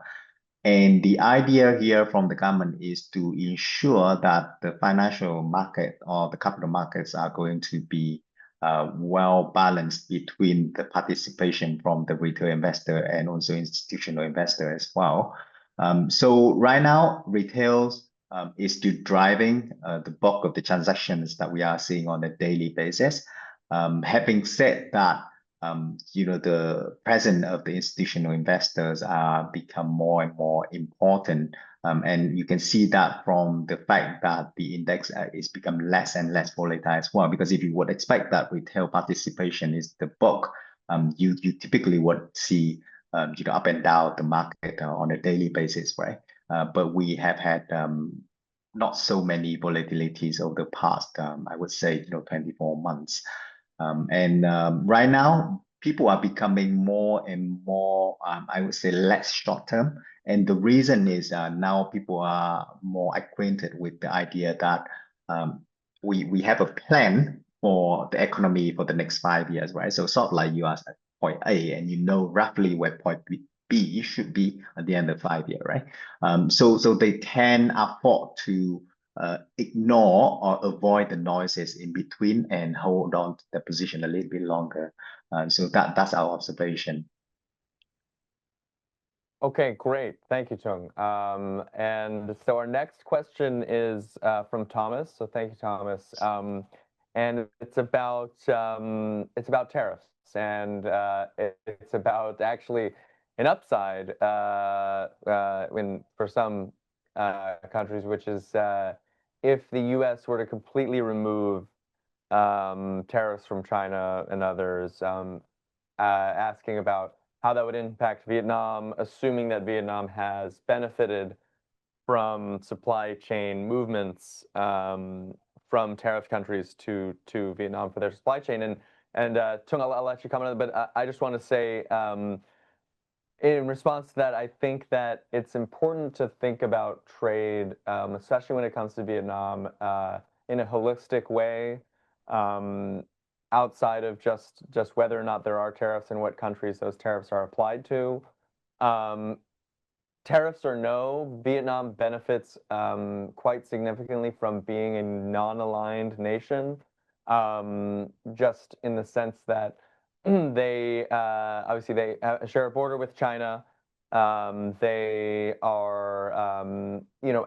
And the idea here from the government is to ensure that the financial market or the capital markets are going to be well balanced between the participation from the retail investor and also institutional investor as well. So right now, retail is still driving the bulk of the transactions that we are seeing on a daily basis. Having said that, the presence of the institutional investors are become more and more important. And you can see that from the fact that the index is become less and less volatile as well. Because if you would expect that retail participation is the bulk, you typically would see up and down the market on a daily basis, right? But we have had not so many volatilities over the past, I would say, 24 months. Right now, people are becoming more and more, I would say, less short term. And the reason is now people are more acquainted with the idea that we have a plan for the economy for the next 5 years, right? So sort of like you are at point A and you know roughly where point B should be at the end of 5 year, right? So they can afford to ignore or avoid the noises in between and hold on to the position a little bit longer. So that's our observation. Okay, great. Thank you, Tung. And so our next question is from Thomas. So thank you, Thomas. And it's about tariffs, and it's about actually an upside for some countries, which is if the U.S. were to completely remove tariffs from China and others, asking about how that would impact Vietnam, assuming that Vietnam has benefited from supply chain movements from tariff countries to Vietnam for their supply chain. And Tung, I'll let you comment on it, but I just want to say, in response to that, I think that it's important to think about trade, especially when it comes to Vietnam, in a holistic way, outside of just whether or not there are tariffs and what countries those tariffs are applied to. Tariffs or no, Vietnam benefits quite significantly from being a non-aligned nation, just in the sense that they obviously they share a border with China. They are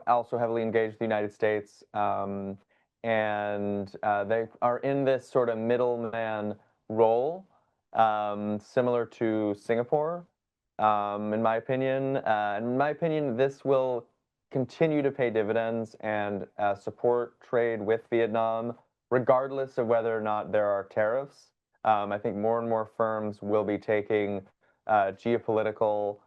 also heavily engaged with the United States, and they are in this sort of middleman role, similar to Singapore, in my opinion. And in my opinion, this will continue to pay dividends and support trade with Vietnam, regardless of whether or not there are tariffs. I think more and more firms will be taking geopolitical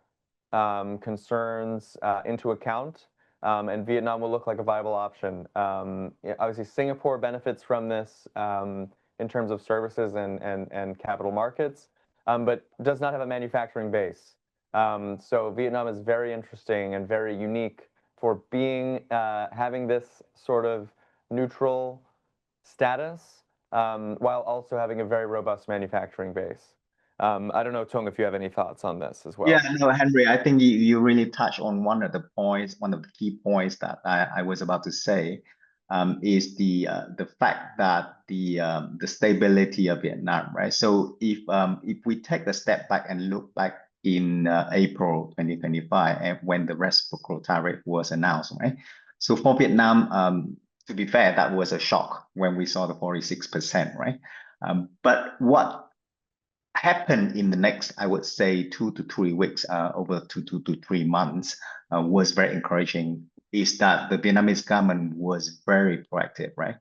concerns into account, and Vietnam will look like a viable option. Obviously, Singapore benefits from this in terms of services and capital markets, but does not have a manufacturing base. So Vietnam is very interesting and very unique being having this sort of neutral status while also having a very robust manufacturing base. I don't know, Tung, if you have any thoughts on this as well. Yeah, no, Henry, I think you really touched on one of the points, one of the key points that I was about to say, is the fact that the stability of Vietnam, right? So if we take a step back and look back in April 2025, and when the reciprocal tariff was announced, right? So for Vietnam, to be fair, that was a shock when we saw the 46%, right? But what happened in the next, I would say, 2 to 3 weeks, over 2 to 3 months, was very encouraging. Is that the Vietnamese government was very proactive, right?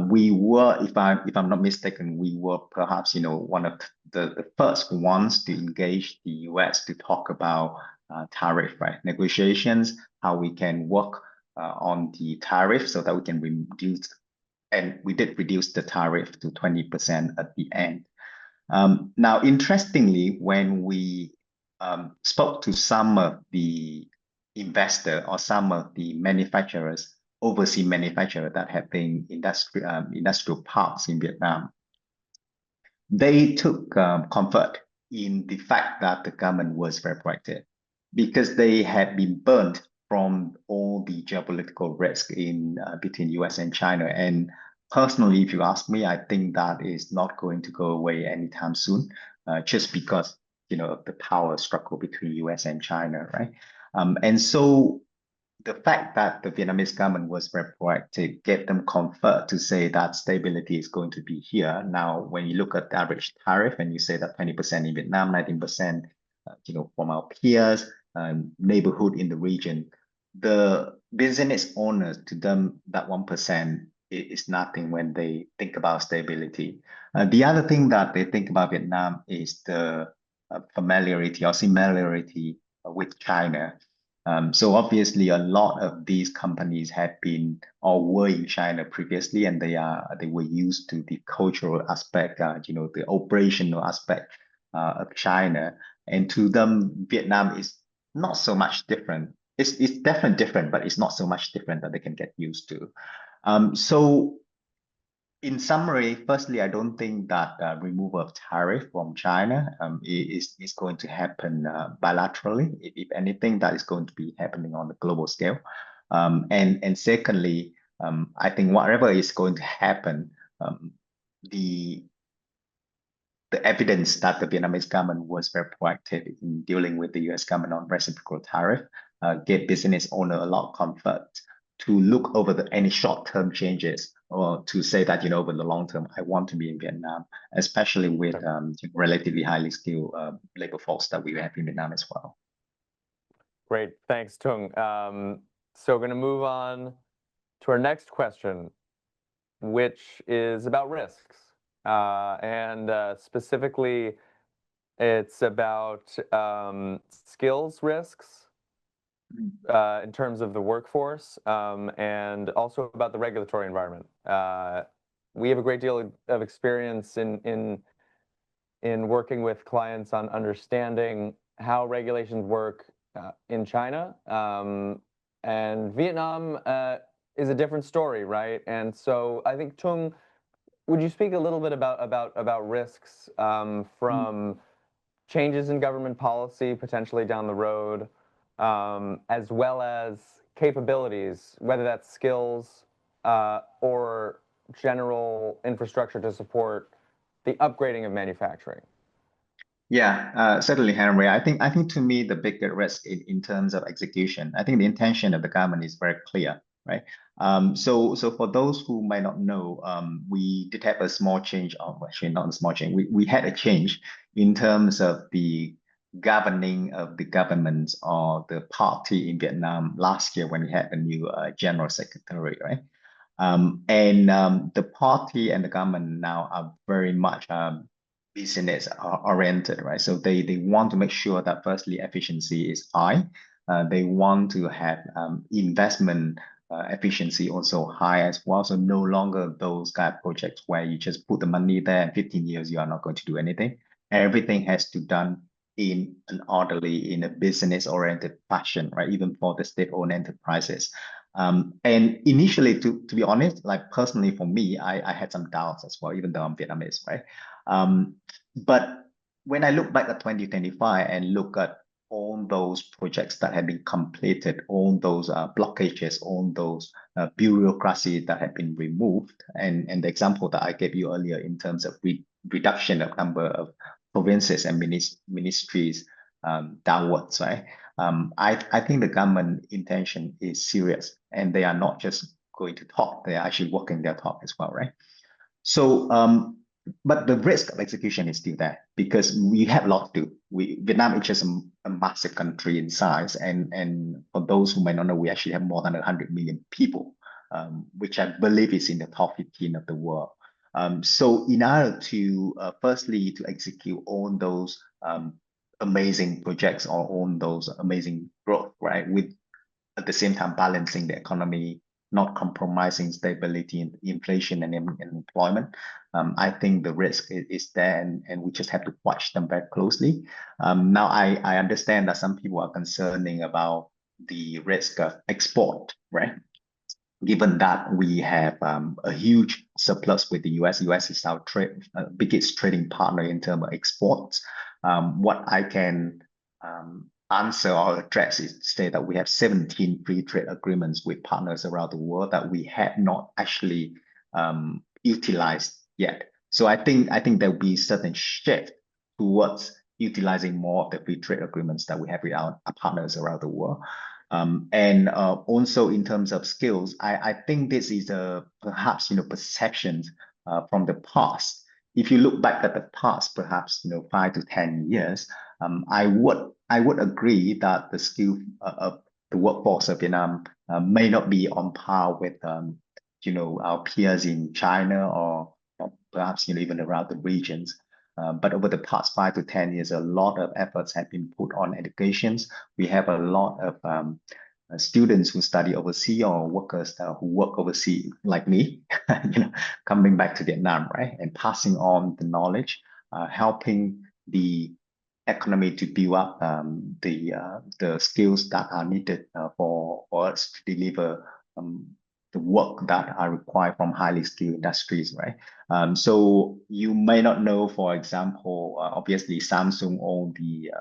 We were, if I'm not mistaken, we were perhaps one of the first ones to engage the US to talk about tariff, right? Negotiations, how we can work on the tariff so that we can reduce, and we did reduce the tariff to 20% at the end. Now, interestingly, when we spoke to some of the investor or some of the manufacturers, overseas manufacturers that have been industrial parks in Vietnam, they took comfort in the fact that the government was very proactive because they had been burnt from all the geopolitical risk in between US and China. And personally, if you ask me, I think that is not going to go away anytime soon, just because of the power struggle between US and China, right? And so the fact that the Vietnamese government was very proactive gave them comfort to say that stability is going to be here. Now, when you look at the average tariff and you say that 20% in Vietnam, 19%, from our peers, neighborhood in the region, the business owners, to them, that 1% is nothing when they think about stability. The other thing that they think about Vietnam is the familiarity or similarity with China. So obviously, a lot of these companies have been or were in China previously, and they were used to the cultural aspect, the operational aspect of China. And to them, Vietnam is not so much different. It's definitely different, but it's not so much different that they can get used to. So in summary, firstly, I don't think that removal of tariff from China is going to happen bilaterally. If anything, that is going to be happening on a global scale. And secondly, I think whatever is going to happen, the evidence that the Vietnamese government was very proactive in dealing with the US government on reciprocal tariff gave business owner a lot of comfort to look over any short-term changes, or to say that, over the long term, I want to be in Vietnam, especially with relatively highly skilled labor force that we have in Vietnam as well. Great, thanks, Tung. So we're going to move on to our next question, which is about risks. And specifically, it's about skills risks in terms of the workforce, and also about the regulatory environment. We have a great deal of experience in working with clients on understanding how regulations work in China, and Vietnam is a different story, right? And so I think, Tung, would you speak a little bit about risks from changes in government policy potentially down the road, as well as capabilities, whether that's skills or general infrastructure to support the upgrading of manufacturing? Yeah, certainly, Henry. I think to me, the bigger risk in terms of execution, I think the intention of the government is very clear, right? So for those who might not know, we did have a small change, or actually not a small change. We had a change in terms of the governing of the government or the party in Vietnam last year when we had a new general secretary, right? The party and the government now are very much business oriented, right? So they want to make sure that firstly efficiency is high. They want to have investment efficiency also high as well. So no longer those kind of projects where you just put the money there and 15 years you are not going to do anything. Everything has to done in an orderly, in a business-oriented fashion, right? Even for the state-owned enterprises. And initially, to be honest, like personally for me, I had some doubts as well, even though I'm Vietnamese, right? But when I look back at 2025 and look at all those projects that have been completed, all those blockages, all those bureaucracy that have been removed, and the example that I gave you earlier in terms of reduction of number of provinces and ministries downwards, right? I think the government intention is serious, and they are not just going to talk; they are actually walking their talk as well, right? So, but the risk of execution is still there because we have a lot to do. Vietnam is just a massive country in size, and for those who might not know, we actually have more than 100 million people, which I believe is in the top 15 of the world. So in order to firstly to execute all those amazing projects or on those amazing growth, right, with at the same time balancing the economy, not compromising stability and inflation and employment. I think the risk is there, and we just have to watch them very closely. Now, I understand that some people are concerning about the risk of export, right? Given that we have a huge surplus with the US. US is our biggest trading partner in terms of exports. What I can answer or address is say that we have 17 free trade agreements with partners around the world that we have not actually utilized yet. So I think there will be certain shift towards utilizing more of the free trade agreements that we have with our partners around the world. And also in terms of skills, I think this is perhaps perceptions from the past. If you look back at the past, perhaps 5 to 10 years, I would agree that the skill of the workforce of Vietnam may not be on par with our peers in China or perhaps even around the regions. But over the past 5 to 10 years, a lot of efforts have been put on educations. We have a lot of students who study overseas or workers who work overseas, like me, coming back to Vietnam, right, and passing on the knowledge, helping the economy to build up the skills that are needed for us to deliver the work that are required from highly skilled industries, right? So you may not know, for example, obviously Samsung own the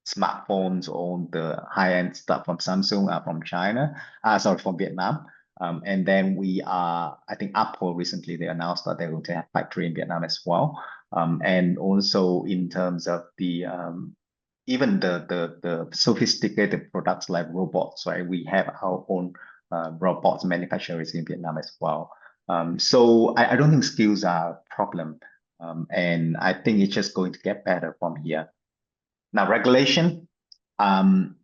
smartphones, own the high-end stuff from Samsung are from China, sorry, from Vietnam. And then I think Apple recently, they announced that they're going to have factory in Vietnam as well. And also in terms of the even the sophisticated products like robots, right? We have our own robots manufacturers in Vietnam as well. So I don't think skills are a problem. And I think it's just going to get better from here. Now, regulation, I'm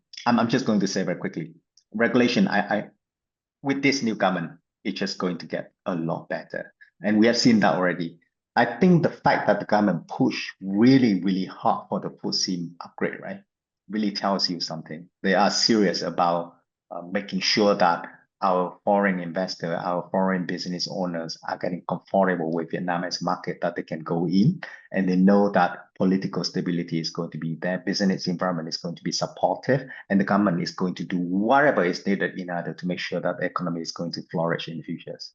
just going to say very quickly, regulation, with this new government, it's just going to get a lot better. And we have seen that already. I think the fact that the government pushed really, really hard for the FTSE upgrade, right, really tells you something. They are serious about making sure that our foreign investor, our foreign business owners are getting comfortable with Vietnam as a market that they can go in, and they know that political stability is going to be there, business environment is going to be supportive, and the government is going to do whatever is needed in order to make sure that the economy is going to flourish in the futures.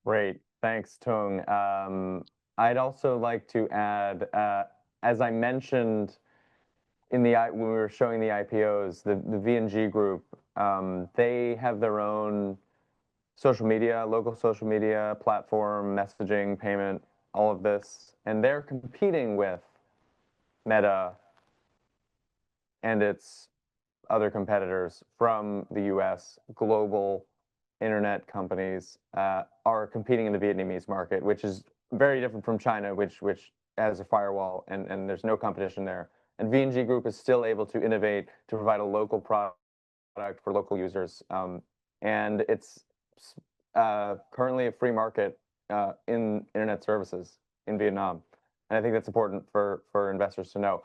Great, thanks, Tung. I'd also like to add, as I mentioned when we were showing the IPOs, the V&G group, they have their own social media, local social media platform, messaging, payment, all of this, and they're competing with Meta and its other competitors from the US. Global internet companies are competing in the Vietnamese market, which is very different from China, which has a firewall and there's no competition there. And V&G Group is still able to innovate to provide a local product for local users. And it's currently a free market in internet services in Vietnam. And I think that's important for investors to know.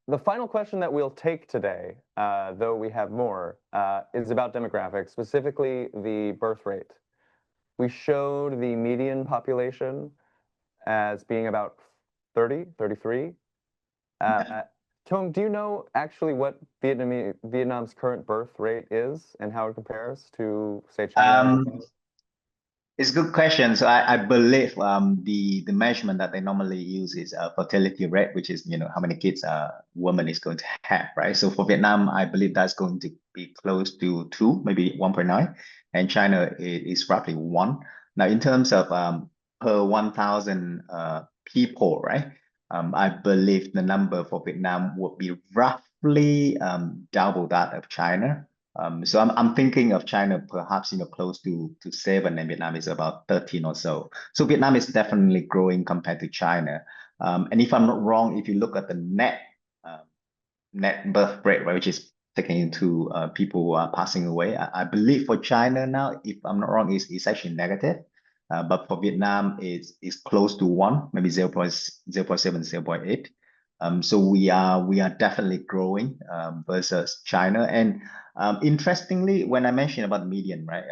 The final question that we'll take today, though we have more, is about demographics, specifically the birth rate. We showed the median population as being about 30, 33. Tung, do you know actually what Vietnam's current birth rate is and how it compares to, say, China or Japan? It's a good question. So I believe the measurement that they normally use is fertility rate, which is how many kids a woman is going to have, right? So for Vietnam, I believe that's going to be close to 2, maybe 1.9, and China is roughly 1. Now, in terms of per 1,000 people, right? I believe the number for Vietnam would be roughly double that of China. So I'm thinking of China perhaps close to 7, and Vietnam is about 13 or so. So Vietnam is definitely growing compared to China. And if I'm not wrong, if you look at the net birth rate, right, which is taking into people who are passing away, I believe for China now, if I'm not wrong, is actually negative. But for Vietnam, it's close to 1, maybe 0.7, 0.8. So we are definitely growing versus China. And interestingly, when I mentioned about the median, right?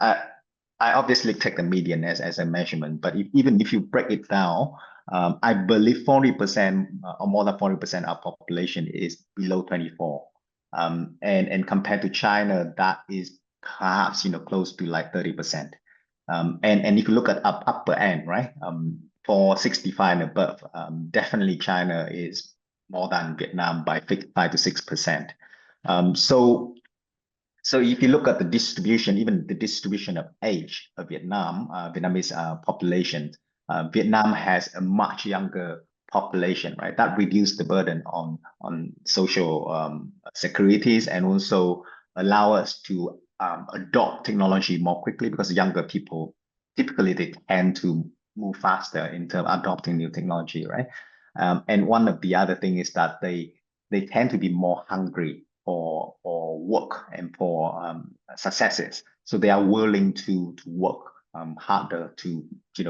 I obviously take the median as a measurement, but even if you break it down, I believe 40% or more than 40% of population is below 24. And compared to China, that is perhaps close to like 30%. And if you look at upper end, right? For 65 and above, definitely China is more than Vietnam by 5 to 6%. So if you look at the distribution, even the distribution of age of Vietnamese population, Vietnam has a much younger population, right? That reduces the burden on social securities, and also allow us to adopt technology more quickly, because younger people typically they tend to move faster in terms of adopting new technology, right? And one of the other thing is that they tend to be more hungry for work and for successes. So they are willing to work harder to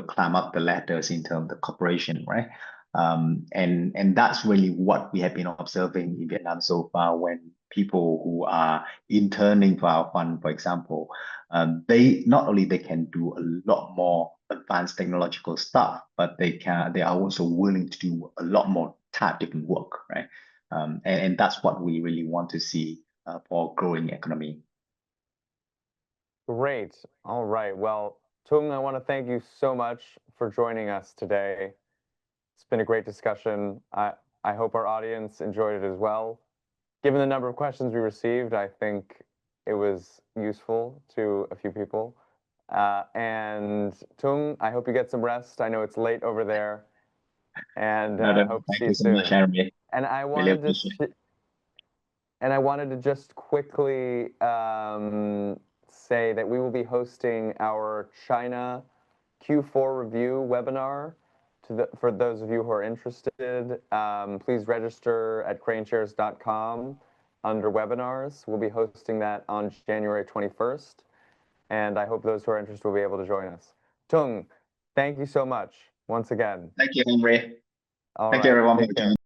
climb up the ladders in terms of the corporation, right? And that's really what we have been observing in Vietnam so far. When people who are interning for our fund, for example, they not only they can do a lot more advanced technological stuff, but they are also willing to do a lot more different work, right? And that's what we really want to see for growing economy. Great. All right. Well, Tung, I want to thank you so much for joining us today. It's been a great discussion. I hope our audience enjoyed it as well. Given the number of questions we received, I think it was useful to a few people. And Tung, I hope you get some rest. I know it's late over there. And I hope to see you soon. Thank you so much, Henry. And I wanted to just quickly say that we will be hosting our China Q4 review webinar. For those of you who are interested, please register at KraneShares.com under webinars. We'll be hosting that on January 21st. And I hope those who are interested will be able to join us. Tung, thank you so much once again. Thank you, Henry. All Thank right, you, everyone, take for care. joining.